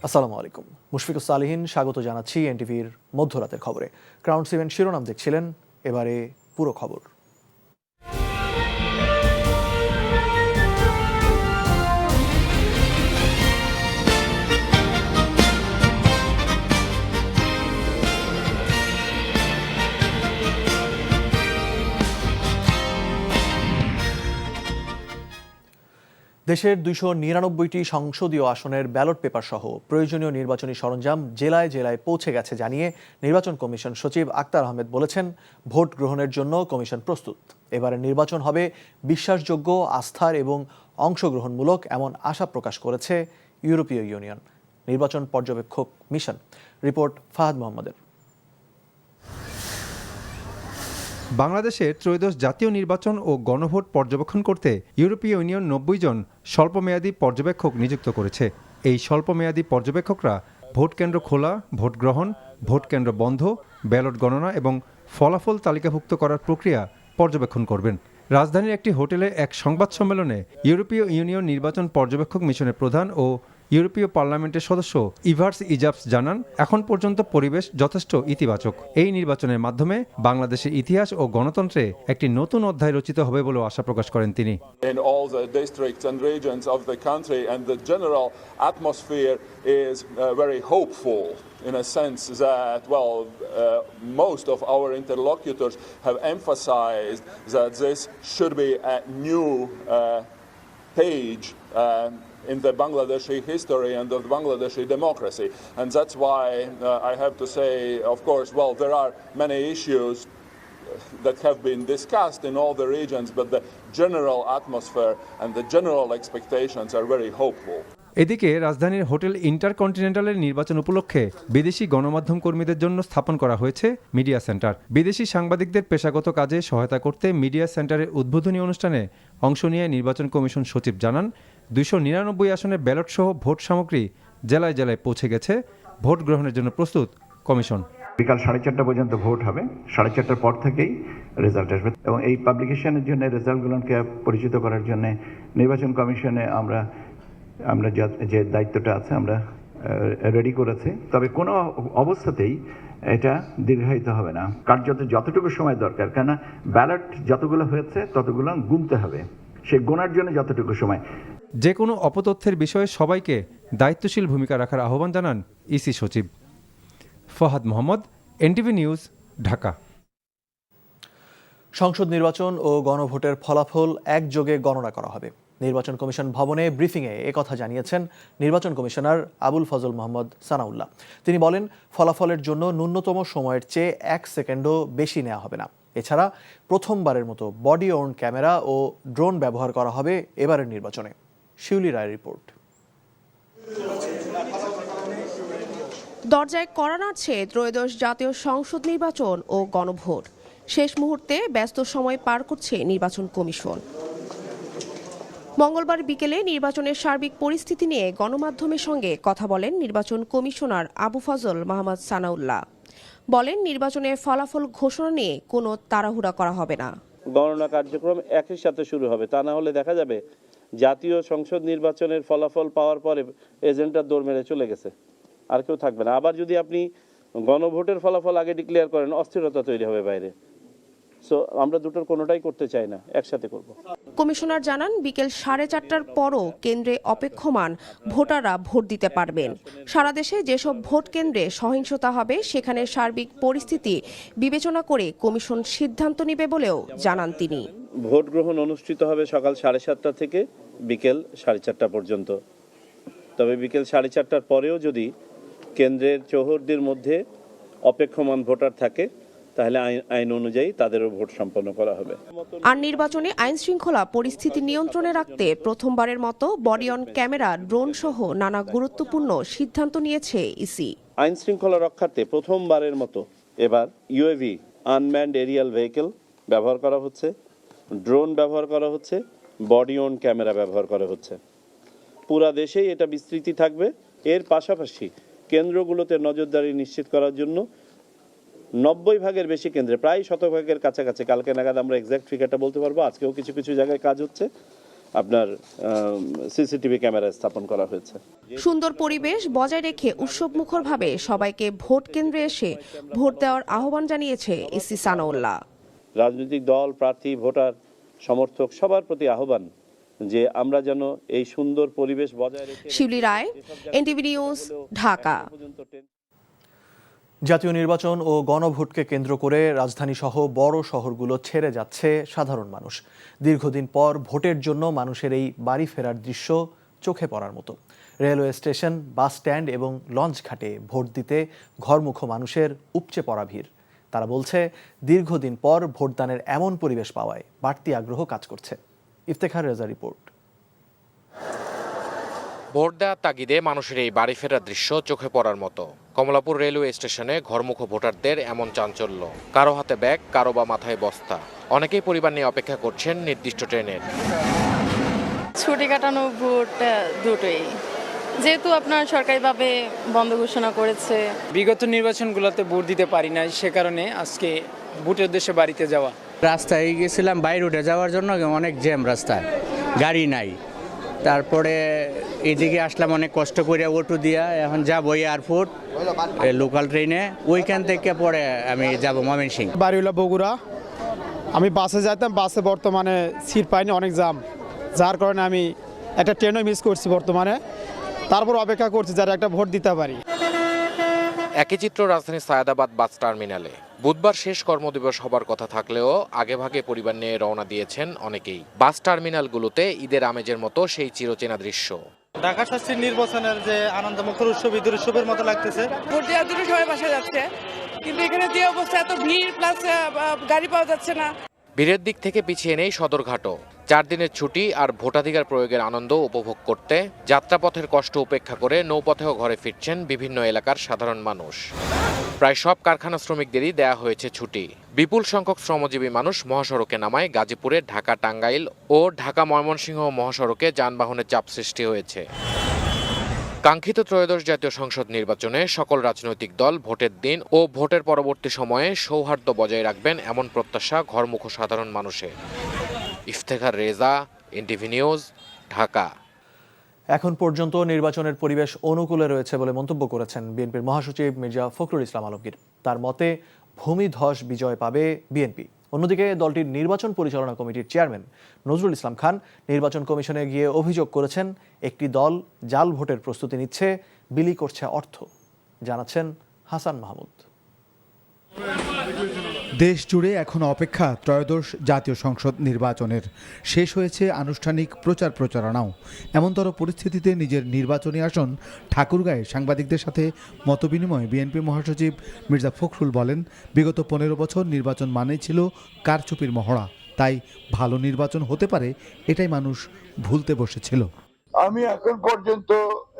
আসসালামু আলাইকুম। মুশফিকুস সালিহিন স্বাগত জানাচ্ছি এনটিভির মধ্যরাতের খবরে। ক্রাউন 7 শিরোনাম দেখছিলেন, এবারে পুরো খবর। দেশের 299টি সংসদীয় আসনের ব্যালট পেপার সহ প্রয়োজনীয় নির্বাচনী সরঞ্জাম জেলায় জেলায় পৌঁছে গেছে জানিয়ে নির্বাচন কমিশন সচিব আক্তার আহমেদ বলেছেন, ভোট গ্রহণের জন্য কমিশন প্রস্তুত। এবারের নির্বাচন হবে বিশ্বাসযোগ্য, আস্থার এবং অংশগ্রহণমূলক, এমন আশা প্রকাশ করেছে ইউরোপীয় ইউনিয়ন নির্বাচন পর্যবেক্ষক মিশন। রিপোর্ট ফাহাদ মোহাম্মদের। বাংলাদেশের ত্রয়োদশ জাতীয় নির্বাচন ও গণভোট পর্যবেক্ষণ করতে ইউরোপীয় ইউনিয়ন 90 জন স্বল্পমেয়াদী পর্যবেক্ষক নিযুক্ত করেছে। এই স্বল্পমেয়াদী পর্যবেক্ষকরা ভোট কেন্দ্র খোলা, ভোট গ্রহণ, ভোট কেন্দ্র বন্ধ, ব্যালট গণনা এবং ফলাফল তালিকাভুক্ত করার প্রক্রিয়া পর্যবেক্ষণ করবেন। রাজধানীর একটি হোটেলে এক সংবাদ সম্মেলনে ইউরোপীয় ইউনিয়ন নির্বাচন পর্যবেক্ষক মিশনের প্রধান ও ইউরোপীয় পার্লামেন্টের সদস্য ইভার্স ইজাবস জানান, এখন পর্যন্ত পরিবেশ যথেষ্ট ইতিবাচক। এই নির্বাচনের মাধ্যমে বাংলাদেশের ইতিহাস ও গণতন্ত্রে একটি নতুন অধ্যায় রচিত হবে বলেও আশা প্রকাশ করেন তিনি। In all the districts and regions of the country, and the general atmosphere is very hopeful, in a sense that, most of our interlocutors have emphasized that this should be a new page in the Bangladeshi history and of Bangladeshi democracy. And that's why I have to say, of course, there are many issues that have been discussed in all the regions, but the general atmosphere and the general expectations are very hopeful. এদিকে রাজধানীর hotel ইন্টারকন্টিনেন্টালের নির্বাচন উপলক্ষে বিদেশি গণমাধ্যম কর্মীদের জন্য স্থাপন করা হয়েছে মিডিয়া সেন্টার। বিদেশি সাংবাদিকদের পেশাগত কাজে সহায়তা করতে মিডিয়া সেন্টারের উদ্বোধনী অনুষ্ঠানে অংশ নিয়ে নির্বাচন কমিশন সচিব জানান, 299 আসনের ব্যালট সহ ভোট সামগ্রী জেলায় জেলায় পৌঁছে গেছে। ভোট গ্রহণের জন্য প্রস্তুত কমিশন। বিকাল 4:30 পর্যন্ত ভোট হবে, 4:30 পর থেকেই রেজাল্ট আসবে এবং এই পাবলিকেশনের জন্য, রেজাল্টগুলোকে পরিচিত করার জন্য নির্বাচন কমিশনে আমরা যে দায়িত্বটা আছে আমরা রেডি করেছি। তবে কোনো অবস্থাতেই এটা দীর্ঘায়িত হবে না। কার্যত যতটুকু সময় দরকার, কেন ব্যালট যতগুলো হয়েছে ততগুলো গুনতে হবে, সে গোনার জন্য যতটুকু সময়। যে কোনো অপতথ্যের বিষয়ে সবাইকে দায়িত্বশীল ভূমিকা রাখার আহ্বান জানান ইসি সচিব। Fahad Mohammad, NTV news, Dhaka. সংসদ নির্বাচন ও গণভোটের ফলাফল একযোগে গণনা করা হবে। নির্বাচন কমিশন ভবনে ব্রিফিংয়ে একথা জানিয়েছেন নির্বাচন কমিশনার আবুল ফজল মোহাম্মদ সানাউল্লাহ। তিনি বলেন, ফলাফলের জন্য ন্যূনতম সময়ের চেয়ে 1 সেকেন্ডও বেশি নেওয়া হবে না। এছাড়া প্রথমবারের মতো বডি ওর্ন ক্যামেরা ও ড্রোন ব্যবহার করা হবে এবারের নির্বাচনে। শিউলি রায়ের রিপোর্ট। দরজায় কড়া নাড়ছে ত্রয়োদশ জাতীয় সংসদ নির্বাচন ও গণভোট। শেষ মুহূর্তে ব্যস্ত সময় পার করছে নির্বাচন কমিশন। মঙ্গলবার বিকেলে নির্বাচনের সার্বিক পরিস্থিতি নিয়ে গণমাধ্যমের সঙ্গে কথা বলেন নির্বাচন কমিশনার আবু ফজল মোহাম্মদ সানাউল্লাহ। বলেন, নির্বাচনের ফলাফল ঘোষণা নিয়ে কোনো তাড়াহুড়া করা হবে না। গণনা কার্যক্রম একই সাথে শুরু হবে, তা না হলে দেখা যাবে জাতীয় সংসদ নির্বাচনের ফলাফল পাওয়ার পরে এজেন্টরা দৌড় মেরে চলে গেছে, আর কেউ থাকবে না। আবার যদি আপনি গণভোটের ফলাফল আগে ডিক্লেয়ার করেন, অস্থিরতা তৈরি হবে বাইরে। সো আমরা দুটোর কোনোটাই করতে চাই না, একসাথে করব। কমিশনার জানান, বিকেল 4:30টার পরও কেন্দ্রে অপেক্ষমান ভোটাররা ভোট দিতে পারবেন। সারা দেশে যেসব ভোট কেন্দ্রে সহিংসতা হবে সেখানে সার্বিক পরিস্থিতি বিবেচনা করে কমিশন সিদ্ধান্ত নেবে বলেও জানান তিনি। ভোট গ্রহণ অনুষ্ঠিত হবে সকাল 7:30 থেকে বিকেল 4:30 পর্যন্ত। তবে বিকেল 4:30টার পরেও যদি কেন্দ্রের চৌহদ্দির মধ্যে অপেক্ষমান ভোটার থাকে, তাহলে আইন অনুযায়ী তাদেরও ভোট সম্পন্ন করা হবে। আর নির্বাচনে আইন শৃঙ্খলা পরিস্থিতি নিয়ন্ত্রণে রাখতে প্রথমবারের মতো বডি অন ক্যামেরা, ড্রোন সহ নানা গুরুত্বপূর্ণ সিদ্ধান্ত নিয়েছে ইসি। আইন শৃঙ্খলা রক্ষার্থে প্রথমবারের মতো এবার ইউএভি, আনম্যান্ড এরিয়াল ভেহিকেল ব্যবহার করা হচ্ছে, ড্রোন ব্যবহার করা হচ্ছে, বডি অন ক্যামেরা ব্যবহার করা হচ্ছে। পুরা দেশেই এটা বিস্তৃতি থাকবে। এর পাশাপাশি কেন্দ্রগুলোতে নজরদারি নিশ্চিত করার জন্য 90 ভাগের বেশি কেন্দ্রে, প্রায় 100 ভাগের কাছাকাছি, কালকে নাগাদ আমরা এক্সাক্ট ফিগারটা বলতে পারবো, আজকেও কিছু কিছু জায়গায় কাজ হচ্ছে, আপনার সিসিটিভি ক্যামেরা স্থাপন করা হয়েছে। সুন্দর পরিবেশ বজায় রেখে উৎসবমুখরভাবে সবাইকে ভোট কেন্দ্রে এসে ভোট দেওয়ার আহ্বান জানিয়েছে ইসি সানাউল্লাহ। রাজনৈতিক দল, প্রার্থী, ভোটার, সমর্থক সবার প্রতি আহ্বান যে আমরা যেন এই সুন্দর পরিবেশ বজায় রেখে। শিউলি রায়, এনটিভি নিউজ, ঢাকা। জাতীয় নির্বাচন ও গণভোটকে কেন্দ্র করে রাজধানী সহ বড় শহরগুলো ছেড়ে যাচ্ছে সাধারণ মানুষ। দীর্ঘদিন পর ভোটের জন্য মানুষের এই বাড়ি ফেরার দৃশ্য চোখে পড়ার মতো। রেলওয়ে স্টেশন, বাস স্ট্যান্ড এবং লঞ্চ ঘাটে ভোট দিতে ঘরমুখো মানুষের উপচে পড়া ভিড়। তারা বলছে, দীর্ঘদিন পর ভোটদানের এমন পরিবেশ পাওয়ায় বাড়তি আগ্রহ কাজ করছে। ইফতেখার রেজা রিপোর্ট। ভোট দেওয়ার তাগিদে মানুষের এই বাড়ি ফেরার দৃশ্য চোখে পড়ার মতো। কমলাপুর রেলওয়ে স্টেশনে ঘরমুখো ভোটারদের এমন চাঞ্চল্য। কারো হাতে ব্যাগ, কারো বা মাথায় বস্তা। অনেকেই পরিবার নিয়ে অপেক্ষা করছেন নির্দিষ্ট ট্রেনের। ছুটি কাটানো ভোট দুটোই, যেহেতু আপনার সরকারিভাবে বন্ধ ঘোষণা করেছে। বিগত নির্বাচনগুলোতে ভোট দিতে পারি না, সে কারণে আজকে ভোটের উদ্দেশ্যে বাড়িতে যাওয়া। রাস্তায় গেছিলাম বাইরে উঠে যাওয়ার জন্য, অনেক জ্যাম রাস্তায়, গাড়ি নাই। তারপরে এদিকে আসলাম অনেক কষ্ট করে অটো দিয়া, এখন যাবো এয়ারপোর্ট লোকাল ট্রেনে, ওইখান থেকে পরে আমি যাব ময়মনসিংহ। বাড়ি হলো বগুড়া। আমি বাসে যেতাম, বাসে বর্তমানে সিট পাইনি, অনেক জাম, যার কারণে আমি একটা ট্রেনও মিস করছি বর্তমানে। তারপর অপেক্ষা করছি যারা একটা ভোট দিতে পারি। একই চিত্র রাজধানীর সায়েদাবাদ বাস টার্মিনালে। বুধবার শেষ কর্মদিবস হবার কথা থাকলেও আগেভাগে পরিবার নিয়ে রওনা দিয়েছেন অনেকেই। বাস টার্মিনালগুলোতে ঈদের আমেজের মতো সেই চিরচেনা দৃশ্য। ঢাকা শাস্ত্রীর নির্বাচনের যে আনন্দমুখর উৎসব, ঈদের উৎসবের মতো লাগতেছে। ভোট দেওয়ার জন্য সবাই বাসা যাচ্ছে, কিন্তু এখানে যে অবস্থা, এত ভিড়, প্লাস গাড়ি পাওয়া যাচ্ছে না। ভিড়ের দিক থেকে পিছিয়ে নেই সদরঘাটও। 4 দিনের ছুটি আর ভোটাধিকার প্রয়োগের আনন্দ উপভোগ করতে যাত্রাপথের কষ্ট উপেক্ষা করে নৌপথেও ঘরে ফিরছেন বিভিন্ন এলাকার সাধারণ মানুষ। প্রায় সব কারখানা শ্রমিকদেরই দেয়া হয়েছে ছুটি। বিপুল সংখ্যক শ্রমজীবী মানুষ মহাসড়কে নামায় গাজীপুরে ঢাকা টাঙ্গাইল ও ঢাকা ময়মনসিংহ মহাসড়কে যানবাহনের চাপ সৃষ্টি হয়েছে। কাঙ্ক্ষিত ত্রয়োদশ জাতীয় সংসদ নির্বাচনে সকল রাজনৈতিক দল ভোটের দিন ও ভোটের পরবর্তী সময়ে সৌহার্দ্য বজায় রাখবেন এমন প্রত্যাশা ঘরমুখো সাধারণ মানুষের। Iftekhar Reza, NTV news, Dhaka. এখন পর্যন্ত নির্বাচনের পরিবেশ অনুকূলে রয়েছে বলে মন্তব্য করেছেন বিএনপির মহাসচিব মির্জা ফখরুল ইসলাম আলমগীর। তার মতে ভূমিধস বিজয় পাবে বিএনপি। অন্যদিকে দলটির নির্বাচন পরিচালনা কমিটির চেয়ারম্যান নজরুল ইসলাম খান নির্বাচন কমিশনে গিয়ে অভিযোগ করেছেন, একটি দল জাল ভোটের প্রস্তুতি নিচ্ছে, বিলি করছে অর্থ। জানাচ্ছেন হাসান মাহমুদ। দেশ জুড়ে এখন অপেক্ষা ত্রয়োদশ জাতীয় সংসদ নির্বাচনের। শেষ হয়েছে আনুষ্ঠানিক প্রচারণাও। এমনতর পরিস্থিতিতে নিজের নির্বাচনী আসন ঠাকুরগাঁয়ে সাংবাদিকদের সাথে মতবিনিময়ে বিএনপি মহাসচিব মির্জা ফখরুল বলেন, বিগত 15 বছর নির্বাচন মানেই ছিল কারচুপির মহড়া। তাই ভালো নির্বাচন হতে পারে এটাই মানুষ ভুলতে বসেছিল। আমি এখন পর্যন্ত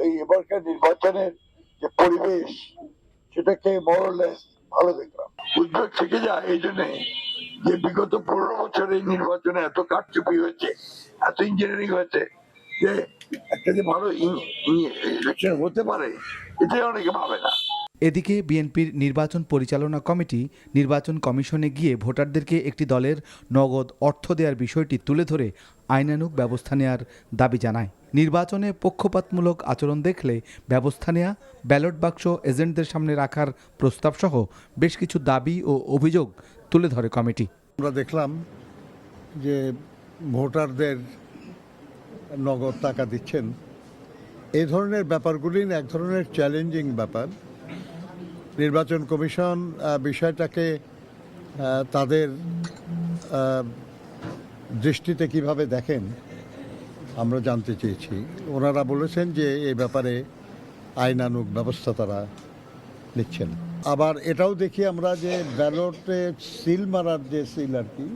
এই এবারকার নির্বাচনের যে পরিবেশ, সেটাকে মোরলেস ভালো দেখলাম। উদ্যোগ থেকে যায় এই জন্যে যে বিগত 15 বছর এই নির্বাচনে এত কারচুপি হয়েছে, এত ইঞ্জিনিয়ারিং হয়েছে, যে একটা যে ভালো ইলেকশন হতে পারে এটাই অনেকে ভাবে না। এদিকে বিএনপির নির্বাচন পরিচালনা কমিটি নির্বাচন কমিশনে গিয়ে ভোটারদেরকে একটি দলের নগদ অর্থ দেওয়ার বিষয়টি তুলে ধরে আইনানুগ ব্যবস্থা নেওয়ার দাবি জানায়। নির্বাচনে পক্ষপাতমূলক আচরণ দেখলে ব্যবস্থা নেওয়া, ব্যালট বাক্স এজেন্টদের সামনে রাখার প্রস্তাবসহ বেশ কিছু দাবি ও অভিযোগ তুলে ধরে কমিটি। আমরা দেখলাম যে ভোটারদের নগদ টাকা দিচ্ছেন, এই ধরনের ব্যাপারগুলি এক ধরনের চ্যালেঞ্জিং ব্যাপার। নির্বাচন কমিশন বিষয়টাকে তাদের দৃষ্টিতে কিভাবে দেখেন আমরা জানতে চেয়েছি। ওনারা বলেছেন যে এই ব্যাপারে আইনানুগ ব্যবস্থা তারা নিচ্ছেন। আবার এটাও দেখি আমরা যে ব্যালটে সিল মারার যে সিল আর কি,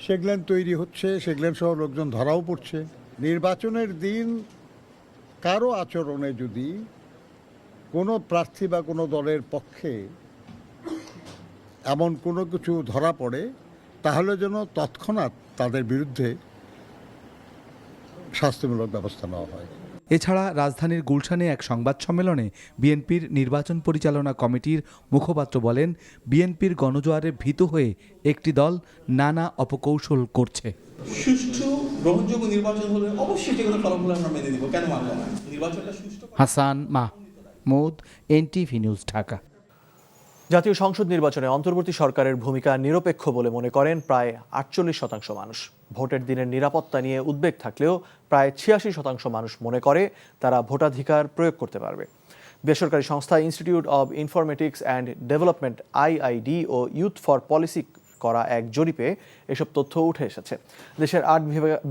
সেগুলেন তৈরি হচ্ছে, সেগুলেন সহ লোকজন ধরাও পড়ছে। নির্বাচনের দিন কারো আচরণে যদি কোনো প্রার্থী বা কোনো দলের পক্ষে এমন কোনো কিছু ধরা পড়ে, তাহলে যেন তৎক্ষণাৎ তাদের বিরুদ্ধে শাস্তিমূলক ব্যবস্থা নেওয়া হয়। এছাড়া রাজধানীর গুলশানে এক সংবাদ সম্মেলনে বিএনপির নির্বাচন পরিচালনা কমিটির মুখপাত্র বলেন, বিএনপির গণজোয়ারে ভীত হয়ে একটি দল নানা অপকৌশল করছে। সুষ্ঠু গ্রহণযোগ্য নির্বাচন হলে অবশ্যই যে কোনো ফলাফল আমরা মেনে দিব, কেন মানব না? নির্বাচনটা সুষ্ঠু। Hasan Mahmud, NTV news, Dhaka. জাতীয় সংসদ নির্বাচনে অন্তর্বর্তী সরকারের ভূমিকা নিরপেক্ষ বলে মনে করেন প্রায় 48% মানুষ। ভোটের দিনের নিরাপত্তা নিয়ে উদ্বেগ থাকলেও প্রায় 86% মানুষ মনে করে তারা ভোটাধিকার প্রয়োগ করতে পারবে। বেসরকারি সংস্থা institute of informatics and development IID ও ইউথ ফর পলিসি করা এক জরিপে এসব তথ্য উঠে এসেছে। দেশের 8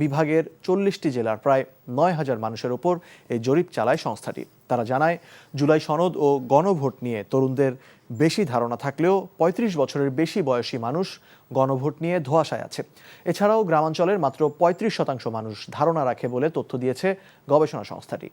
বিভাগের 40টি জেলার প্রায় 9,000 মানুষের ওপর এই জরিপ চালায় সংস্থাটি। তারা জানায়, জুলাই সনদ ও গণভোট নিয়ে তরুণদের বেশি ধারণা থাকলেও 35 বছরের বেশি বয়সী মানুষ গণভোট নিয়ে ধোঁয়াশায় আছে। এছাড়াও গ্রামাঞ্চলের মাত্র 35% মানুষ ধারণা রাখে বলে তথ্য দিয়েছে গবেষণা সংস্থাটি।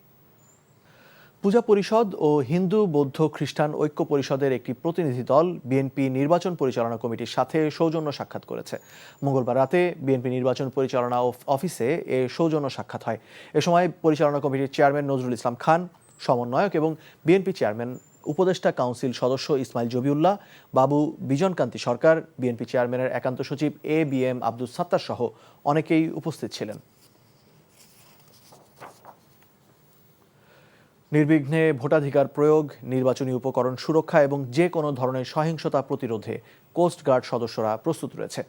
পূজা পরিষদ ও হিন্দু বৌদ্ধ খ্রিস্টান ঐক্য পরিষদের একটি প্রতিনিধি দল বিএনপি নির্বাচন পরিচালনা কমিটির সাথে সৌজন্য সাক্ষাৎ করেছে। মঙ্গলবার রাতে বিএনপি নির্বাচন পরিচালনা অফিসে এ সৌজন্য সাক্ষাৎ হয়। এ সময় পরিচালনা কমিটির চেয়ারম্যান নজরুল ইসলাম খান, সমন্বয়ক এবং বিএনপি চেয়ারম্যান উপদেষ্টা কাউন্সিল সদস্য ইসমাইল জবিউল্লাহ, বাবু বিজনকান্তি সরকার, বিএনপি চেয়ারম্যানের একান্ত সচিব ABM আব্দুস সাত্তার সহ অনেকেই উপস্থিত ছিলেন। নির্বিঘ্নে ভোটাধিকার প্রয়োগ, নির্বাচনী উপকরণ সুরক্ষা এবং যে কোনো ধরনের সহিংসতা প্রতিরোধে কোস্টগার্ড সদস্যরা প্রস্তুত রয়েছে।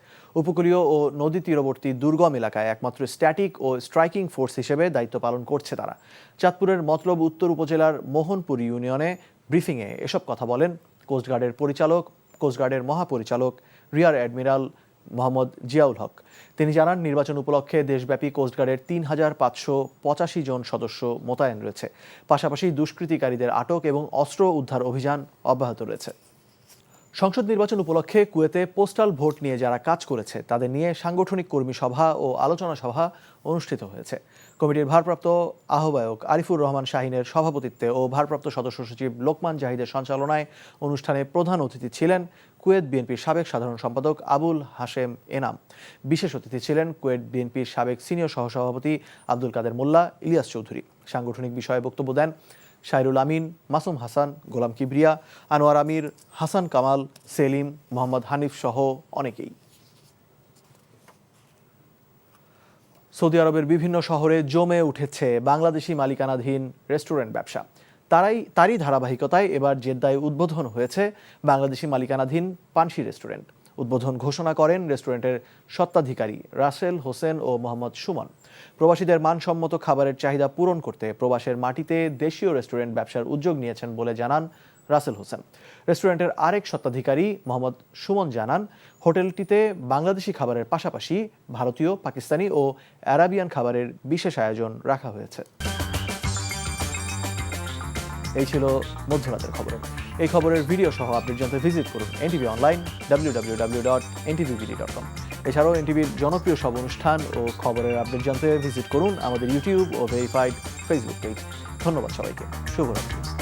উপকূলীয় ও নদী তীরবর্তী দুর্গম এলাকায় একমাত্র স্ট্যাটিক ও স্ট্রাইকিং ফোর্স হিসেবে দায়িত্ব পালন করছে তারা। চাঁদপুরের মতলব উত্তর উপজেলার মোহনপুর ইউনিয়নে ব্রিফিংয়ে এসব কথা বলেন কোস্টগার্ডের মহাপরিচালক রিয়ার অ্যাডমিরাল মোহাম্মদ জিয়াউল হক। তিনি জানান, নির্বাচন উপলক্ষে দেশব্যাপী কোস্টগার্ডের 3,585 জন সদস্য মোতায়েন রয়েছে। পাশাপাশি দুষ্কৃতিকারীদের আটক এবং অস্ত্র উদ্ধার অভিযান অব্যাহত রয়েছে। সংসদ নির্বাচন উপলক্ষে কুয়েতে পোস্টাল ভোট নিয়ে যারা কাজ করেছে তাদের নিয়ে সাংগঠনিক কর্মী সভা ও আলোচনা সভা অনুষ্ঠিত হয়েছে। কমিটির ভারপ্রাপ্ত আহ্বায়ক আরিফুর রহমান শাহিনের সভাপতিত্বে ও ভারপ্রাপ্ত সদস্য সচিব লোকমান জাহিদের সঞ্চালনায় অনুষ্ঠানে প্রধান অতিথি ছিলেন কুয়েত বিএনপির সাবেক সাধারণ সম্পাদক আবুল হাশেম এনাম। বিশেষ অতিথি ছিলেন কুয়েত বিএনপির সাবেক সিনিয়র সহসভাপতি আব্দুল কাদের মোল্লা ইলিয়াস চৌধুরী। সাংগঠনিক বিষয়ে বক্তব্য দেন শাইরুল আমিন, মাসুম হাসান, গোলাম কিবরিয়া, আনোয়ার আমির, হাসান কামাল, সেলিম, মোহাম্মদ হানিফ সহ অনেকেই। সৌদি আরবের বিভিন্ন শহরে জমে উঠেছে বাংলাদেশি মালিকানাধীন রেস্টুরেন্ট ব্যবসা। তারই ধারাবাহিকতায় এবার জেদ্দায় উদ্বোধন হয়েছে বাংলাদেশি মালিকানাধীন পানসি রেস্টুরেন্ট। উদ্বোধন ঘোষণা করেন রেস্টুরেন্টের স্বত্বাধিকারী রাসেল হোসেন ও মোহাম্মদ সুমন। প্রবাসীদের মানসম্মত খাবারের চাহিদা পূরণ করতে প্রবাসের মাটিতে দেশীয় রেস্টুরেন্ট ব্যবসার উদ্যোগ নিয়েছেন বলে জানান রাসেল হোসেন। রেস্টুরেন্টের আরেক স্বত্বাধিকারী মোহাম্মদ সুমন জানান, হোটেলটিতে বাংলাদেশি খাবারের পাশাপাশি ভারতীয়, পাকিস্তানি ও আরাবিয়ান খাবারের বিশেষ আয়োজন রাখা হয়েছে। এই ছিল মধ্যরাতের খবর। এই খবরের ভিডিও সহ আপডেট জানতে ভিজিট করুন NTV অনলাইন www.ntvbd.com। এছাড়াও NTVর জনপ্রিয় সব অনুষ্ঠান ও খবরের আপডেট জানতে ভিজিট করুন আমাদের ইউটিউব ও ভেরিফাইড ফেসবুক পেজ। ধন্যবাদ সবাইকে। শুভরাত্রি।